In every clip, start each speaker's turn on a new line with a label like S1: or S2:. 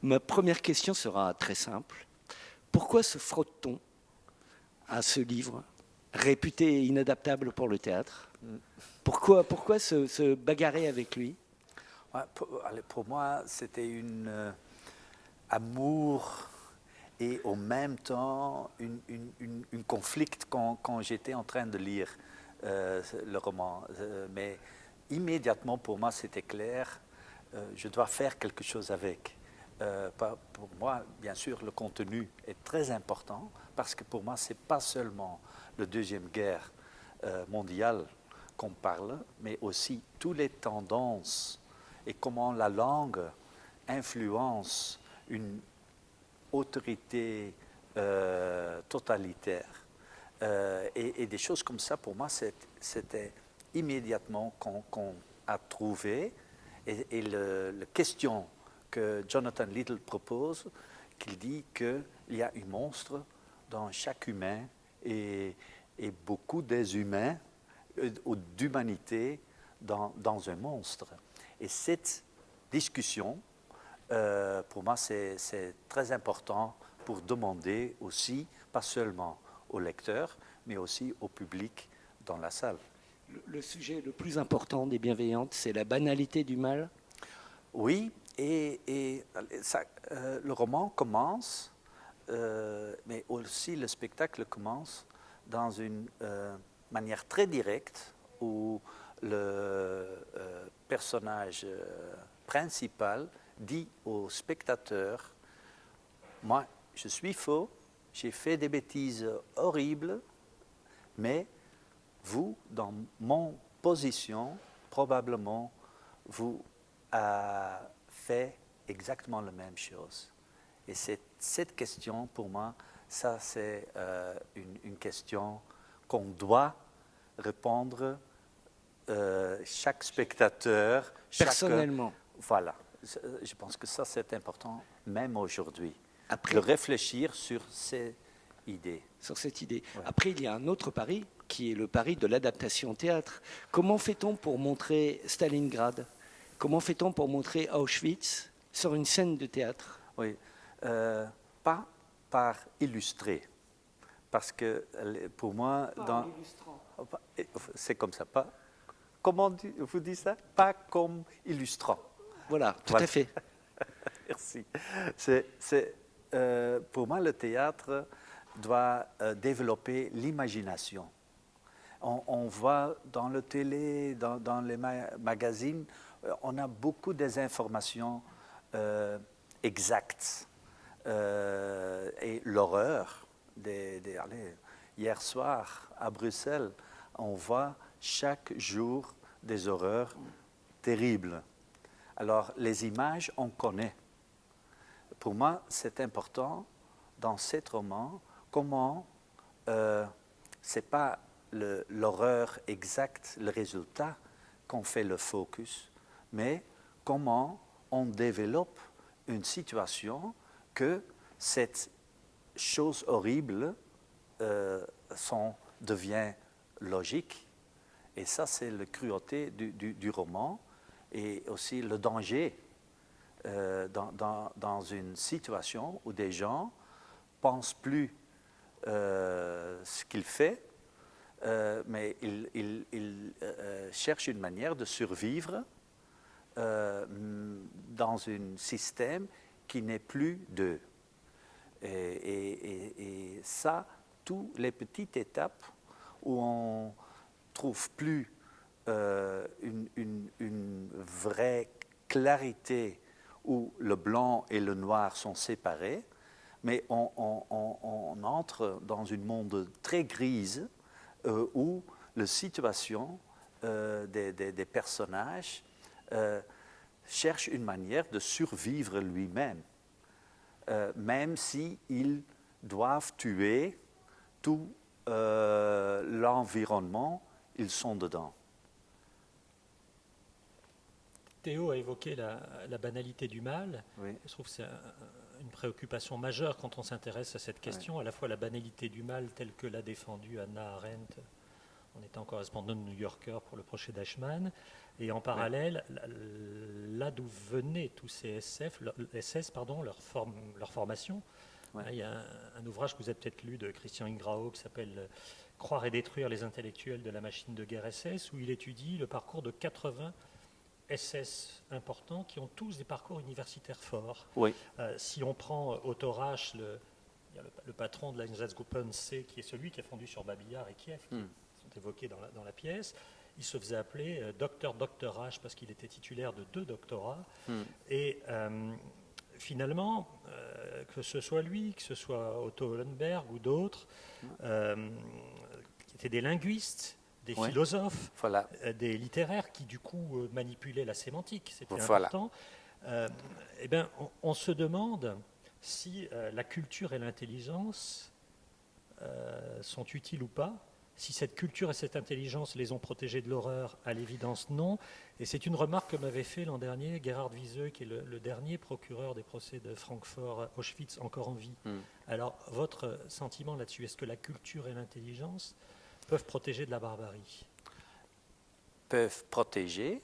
S1: Ma première question sera très simple. Pourquoi se frotte-t-on à ce livre, réputé inadaptable pour le théâtre? Pourquoi se bagarrer avec lui?
S2: Ouais, pour moi, c'était amour et en même temps une conflict quand j'étais en train de lire le roman. Mais immédiatement, pour moi, c'était clair, je dois faire quelque chose avec. Pour moi, bien sûr, le contenu est très important parce que pour moi, ce n'est pas seulement la Deuxième Guerre mondiale qu'on parle, mais aussi toutes les tendances et comment la langue influence une autorité totalitaire. Et des choses comme ça, pour moi, c'était immédiatement qu'on a trouvé. Et la question que Jonathan Littell propose, qu'il dit qu'il y a un monstre dans chaque humain et beaucoup des humains ou d'humanité dans un monstre. Et cette discussion, pour moi, c'est très important pour demander aussi, pas seulement aux lecteurs, mais aussi au public dans la salle.
S1: Le sujet le plus important des Bienveillantes, c'est la banalité du mal.
S2: Oui, et ça, le roman commence, mais aussi le spectacle commence dans une manière très directe où le personnage principal dit au spectateur, moi je suis faux, j'ai fait des bêtises horribles, mais vous, dans mon position, probablement, vous avez fait exactement la même chose. Et cette question, pour moi, ça c'est une question qu'on doit répondre chaque spectateur.
S1: Personnellement.
S2: Voilà. Je pense que ça c'est important, même aujourd'hui,
S1: Après,
S2: de réfléchir sur ces idées.
S1: sur cette idée.
S2: Ouais.
S1: Après, il y a un autre pari, qui est le pari de l'adaptation au théâtre. Comment fait-on pour montrer Stalingrad? Comment fait-on pour montrer Auschwitz sur une scène de théâtre?
S2: Oui, pas par illustrer, parce que pour moi, c'est comme ça, pas. Comment vous dites ça? Pas comme illustrant.
S1: Voilà, tout
S2: Voilà.
S1: à fait.
S2: Merci. Pour moi, le théâtre doit développer l'imagination. On voit dans le télé, dans les magazines, on a beaucoup des informations exactes. Et l'horreur, hier soir à Bruxelles, on voit chaque jour des horreurs terribles. Alors, les images, on connaît. Pour moi, c'est important dans cet roman, comment c'est pas l'horreur exacte, le résultat qu'on fait le focus, mais comment on développe une situation que cette chose horrible devient logique. Et ça, c'est la cruauté du roman et aussi le danger dans une situation où des gens pensent plus ce qu'ils font, mais ils cherchent une manière de survivre dans un système qui n'est plus d'eux. Et ça, toutes les petites étapes où on trouve plus une vraie clarité où le blanc et le noir sont séparés, mais on entre dans un monde très grise où la situation des personnages cherche une manière de survivre lui-même, même s'ils doivent tuer tout l'environnement, ils sont dedans.
S3: Théo a évoqué la banalité du mal.
S2: Oui.
S3: Je trouve que c'est une préoccupation majeure quand on s'intéresse à cette question, à la fois la banalité du mal telle que l'a défendue Hannah Arendt en étant correspondante de New Yorker pour le procès d'Eichmann, et en parallèle là d'où venaient tous ces SS, leur formation.
S2: Ouais.
S3: Il y a un ouvrage que vous avez peut-être lu de Christian Ingrao qui s'appelle « Croire et détruire les intellectuels de la machine de guerre SS », où il étudie le parcours de 80 SS importants qui ont tous des parcours universitaires forts.
S2: Oui.
S3: Si on prend Otto Rasch, il y a le patron de l'Einsatzgruppen C, qui est celui qui a fondu sur Babillard et Kiev, qui sont évoqués dans la pièce. Il se faisait appeler Dr Rasch parce qu'il était titulaire de 2 doctorats. Et finalement, que ce soit lui, que ce soit Otto Hollenberg ou d'autres, qui étaient des linguistes, des philosophes,
S2: voilà.
S3: Des littéraires qui du coup manipulaient la sémantique, c'était
S2: Voilà.
S3: important. Eh bien, on se demande si la culture et l'intelligence sont utiles ou pas. Si cette culture et cette intelligence les ont protégés de l'horreur, à l'évidence non. Et c'est une remarque que m'avait fait l'an dernier Gerhard Wieseux, qui est le dernier procureur des procès de Francfort-Auschwitz encore en vie. Alors, votre sentiment là-dessus, est-ce que la culture et l'intelligence peuvent protéger de la barbarie?
S2: Peuvent protéger,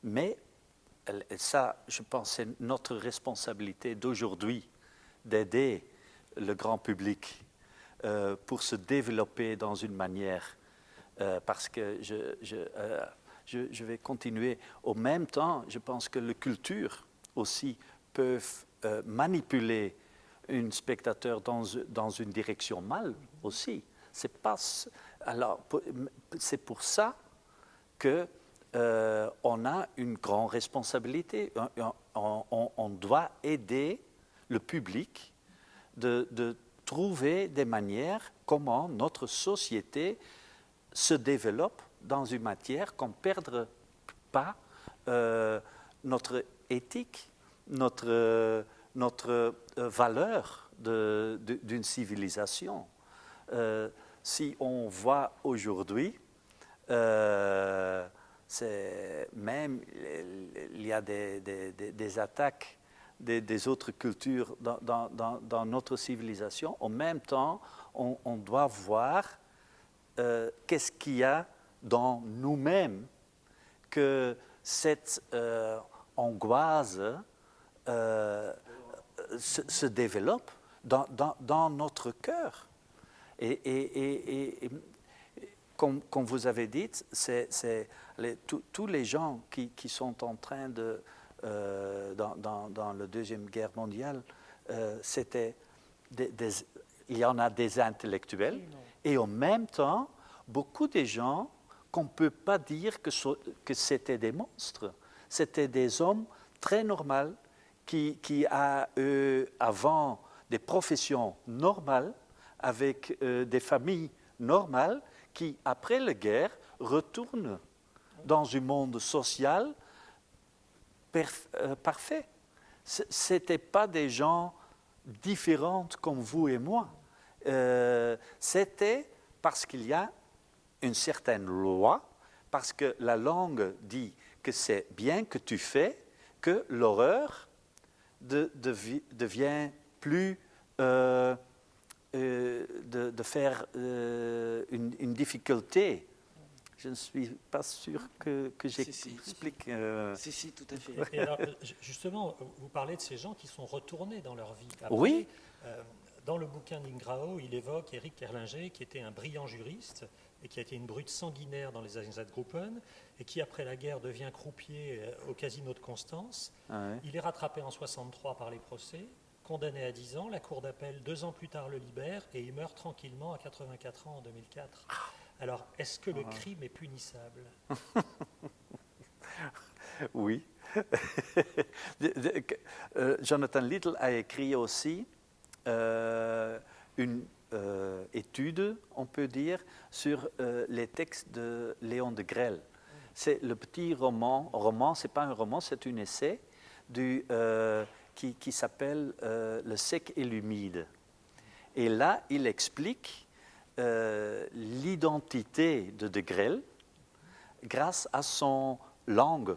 S2: mais ça, je pense, c'est notre responsabilité d'aujourd'hui d'aider le grand public pour se développer dans une manière, parce que je vais continuer. Au même temps, je pense que les cultures aussi peuvent manipuler un spectateur dans une direction mal aussi. C'est pour ça que on a une grande responsabilité. On doit aider le public de trouver des manières comment notre société se développe dans une matière qu'on ne perde pas notre éthique, notre valeur d'une civilisation. Si on voit aujourd'hui, même il y a des attaques des autres cultures dans notre civilisation. En même temps, on doit voir qu'est-ce qu'il y a dans nous-mêmes que cette angoisse se développe dans notre cœur. Et comme vous avez dit, tous les gens qui sont en train de dans la Deuxième Guerre mondiale, il y en a des intellectuels et en même temps, beaucoup de gens qu'on ne peut pas dire que c'était des monstres. C'était des hommes très normaux qui avant des professions normales, avec des familles normales, qui, après la guerre, retournent dans un monde social parfait. Ce n'étaient pas des gens différents comme vous et moi. C'était parce qu'il y a une certaine loi, parce que la langue dit que c'est bien que tu fais, que l'horreur devient plus de faire une difficulté. Je ne suis pas sûr que j'explique.
S1: Si, tout à fait.
S3: Et alors, justement, vous parlez de ces gens qui sont retournés dans leur vie. Après,
S2: oui.
S3: Dans le bouquin d'Ingrao, il évoque Éric Erlinger, qui était un brillant juriste et qui a été une brute sanguinaire dans les Einsatzgruppen et qui, après la guerre, devient croupier au casino de Constance.
S2: Ah ouais.
S3: Il est rattrapé en 1963 par les procès, condamné à 10 ans. La Cour d'appel, 2 ans plus tard, le libère et il meurt tranquillement à 84 ans en 2004. Alors, est-ce que le crime est punissable?
S2: Oui. Jonathan Littell a écrit aussi une étude, on peut dire, sur les textes de Léon de Grelle. C'est le petit roman, ce n'est pas un roman, c'est un essai qui s'appelle Le sec et l'humide. Et là, il explique l'identité de Grelle grâce à son langue.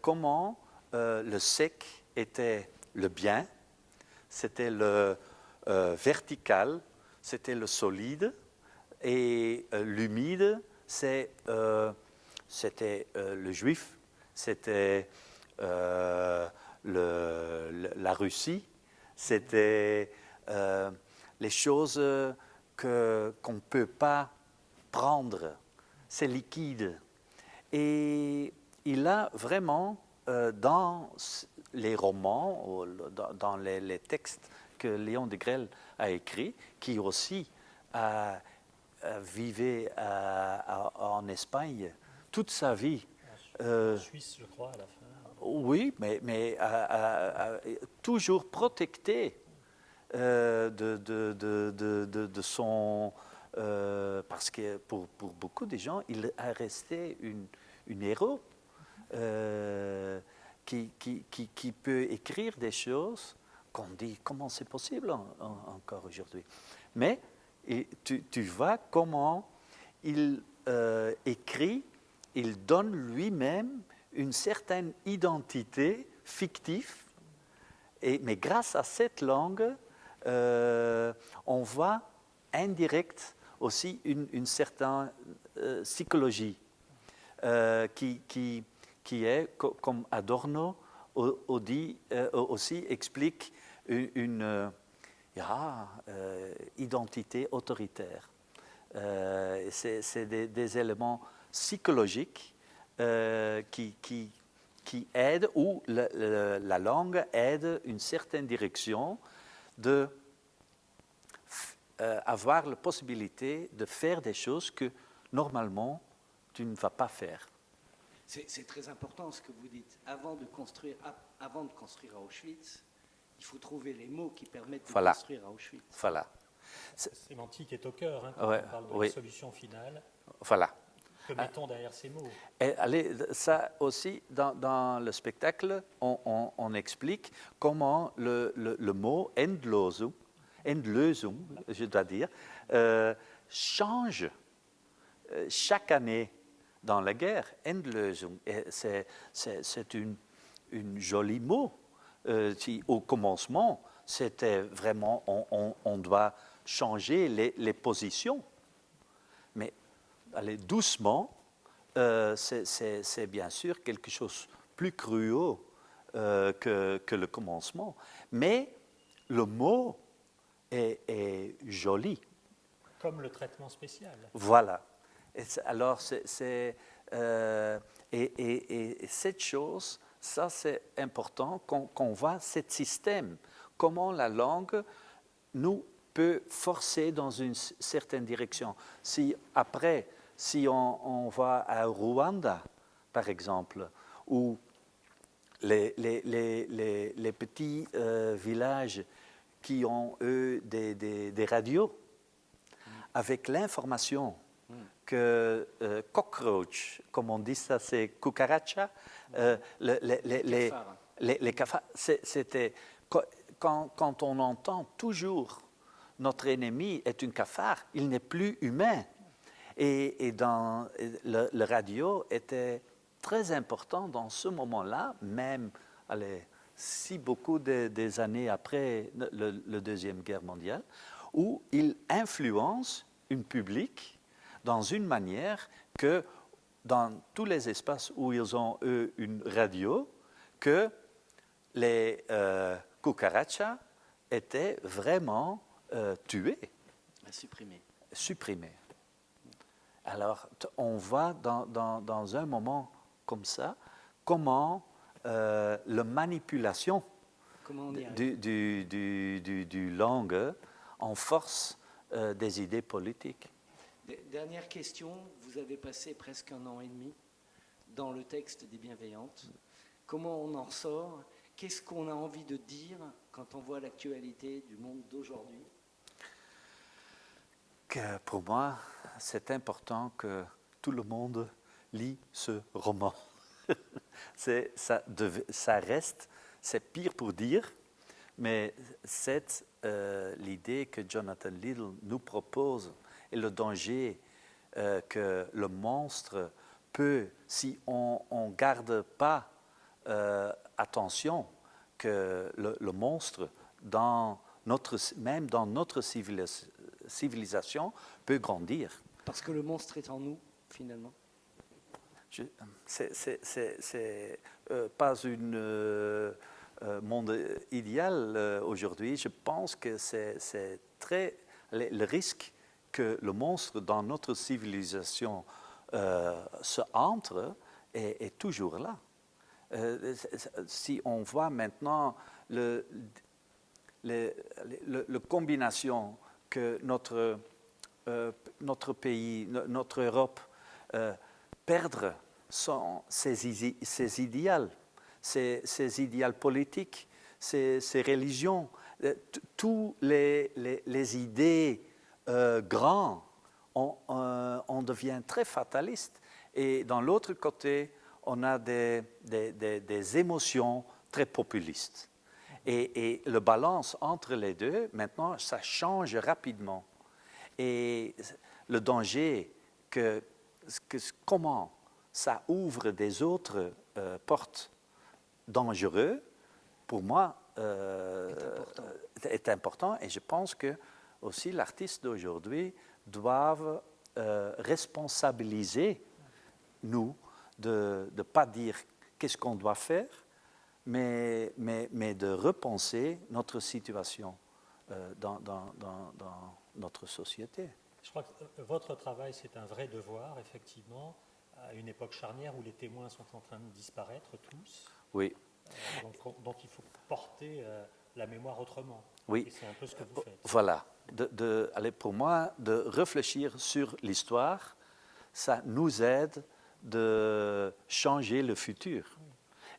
S2: Comment le sec était le bien, c'était le vertical, c'était le solide, et l'humide, c'était le juif, c'était la Russie, c'était les choses qu'on ne peut pas prendre, c'est liquide. Et il a vraiment, dans les romans, ou dans les textes que Léon Degrelle a écrits, qui aussi vivait en Espagne toute sa vie.
S3: En Suisse, je crois, à la fin.
S2: Oui, mais toujours protecté de son... parce que pour beaucoup de gens, il a resté une héros qui peut écrire des choses qu'on dit comment c'est possible encore aujourd'hui. Mais tu vois comment il écrit, il donne lui-même une certaine identité fictive, mais grâce à cette langue, on voit indirect aussi une certaine psychologie qui est, comme Adorno aussi explique, une identité autoritaire. C'est des éléments psychologiques qui aident, ou la langue aide une certaine direction de avoir la possibilité de faire des choses que normalement tu ne vas pas faire.
S1: C'est très important ce que vous dites. Avant de construire à Auschwitz, il faut trouver les mots qui permettent de construire à Auschwitz.
S2: Voilà.
S3: La sémantique est au cœur, quand
S2: ouais,
S3: on parle de
S2: oui.
S3: la solution finale.
S2: Voilà.
S3: Que mettons derrière ces mots?
S2: Et allez, ça aussi, dans le spectacle, on explique comment le mot Endlösung, je dois dire, change chaque année dans la guerre. Endlösung, c'est une jolie mot. Au commencement, c'était vraiment, on doit changer les positions. Mais allez, doucement, c'est bien sûr quelque chose plus cruel que le commencement. Mais le mot est joli.
S3: Comme le traitement spécial.
S2: Voilà. Et alors, et cette chose, ça c'est important qu'on voit ce système, comment la langue nous peut forcer dans une certaine direction. Si après, si on va à Rwanda, par exemple, où les petits villages qui ont, eux, des radios, avec l'information que cockroach, comme on dit ça, c'est cucaracha, les cafards, c'était... Quand on entend toujours notre ennemi est un cafard, il n'est plus humain. Et dans le radio était très important dans ce moment-là, même si beaucoup des années après la Deuxième Guerre mondiale, où il influence un public dans une manière que dans tous les espaces où ils ont eu une radio, que les cucarachas étaient vraiment tués. Supprimés. Alors, on voit dans un moment comme ça, comment la manipulation du langue en force des idées politiques.
S1: Dernière question, vous avez passé presque 1 an et demi dans le texte des Bienveillantes. Comment on en sort? Qu'est-ce qu'on a envie de dire quand on voit l'actualité du monde d'aujourd'hui?
S2: Pour moi, c'est important que tout le monde lit ce roman. Ça reste, c'est pire pour dire, mais c'est l'idée que Jonathan Liddell nous propose et le danger que le monstre peut, si on ne garde pas attention, que le monstre, même dans notre civilisation, peut grandir.
S1: Parce que le monstre est en nous, finalement.
S2: c'est pas un monde idéal aujourd'hui. Je pense que c'est très le risque que le monstre dans notre civilisation se entre est toujours là. Si on voit maintenant la combinaison que notre pays, notre Europe, perdre ses idéaux, ses idéaux politiques, ses religions, tous les idées grands, on devient très fataliste. Et dans l'autre côté, on a des émotions très populistes. Et le balance entre les deux, maintenant, ça change rapidement. Et le danger, comment ça ouvre des autres portes dangereuses, pour moi, est important. Et je pense que aussi l'artiste d'aujourd'hui doivent responsabiliser nous de ne pas dire qu'est-ce qu'on doit faire, mais de repenser notre situation dans notre société.
S3: Je crois que votre travail, c'est un vrai devoir, effectivement, à une époque charnière où les témoins sont en train de disparaître tous.
S2: Oui.
S3: Donc il faut porter la mémoire autrement.
S2: Oui.
S3: Et c'est un peu ce que vous faites.
S2: Voilà. Pour moi, de réfléchir sur l'histoire, ça nous aide de changer le futur.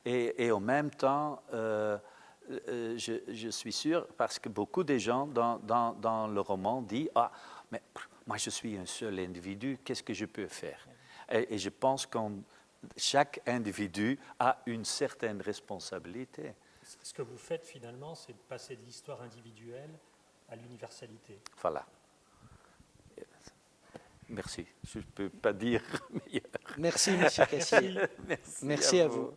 S2: Et en même temps, je suis sûr, parce que beaucoup de gens dans le roman disent « Ah, mais moi je suis un seul individu, qu'est-ce que je peux faire ?» Et je pense que chaque individu a une certaine responsabilité.
S3: Ce que vous faites finalement, c'est de passer de l'histoire individuelle à l'universalité.
S2: Voilà. Merci. Je ne peux pas dire meilleur.
S1: Merci, M. Cassier.
S2: Merci
S1: Merci à vous.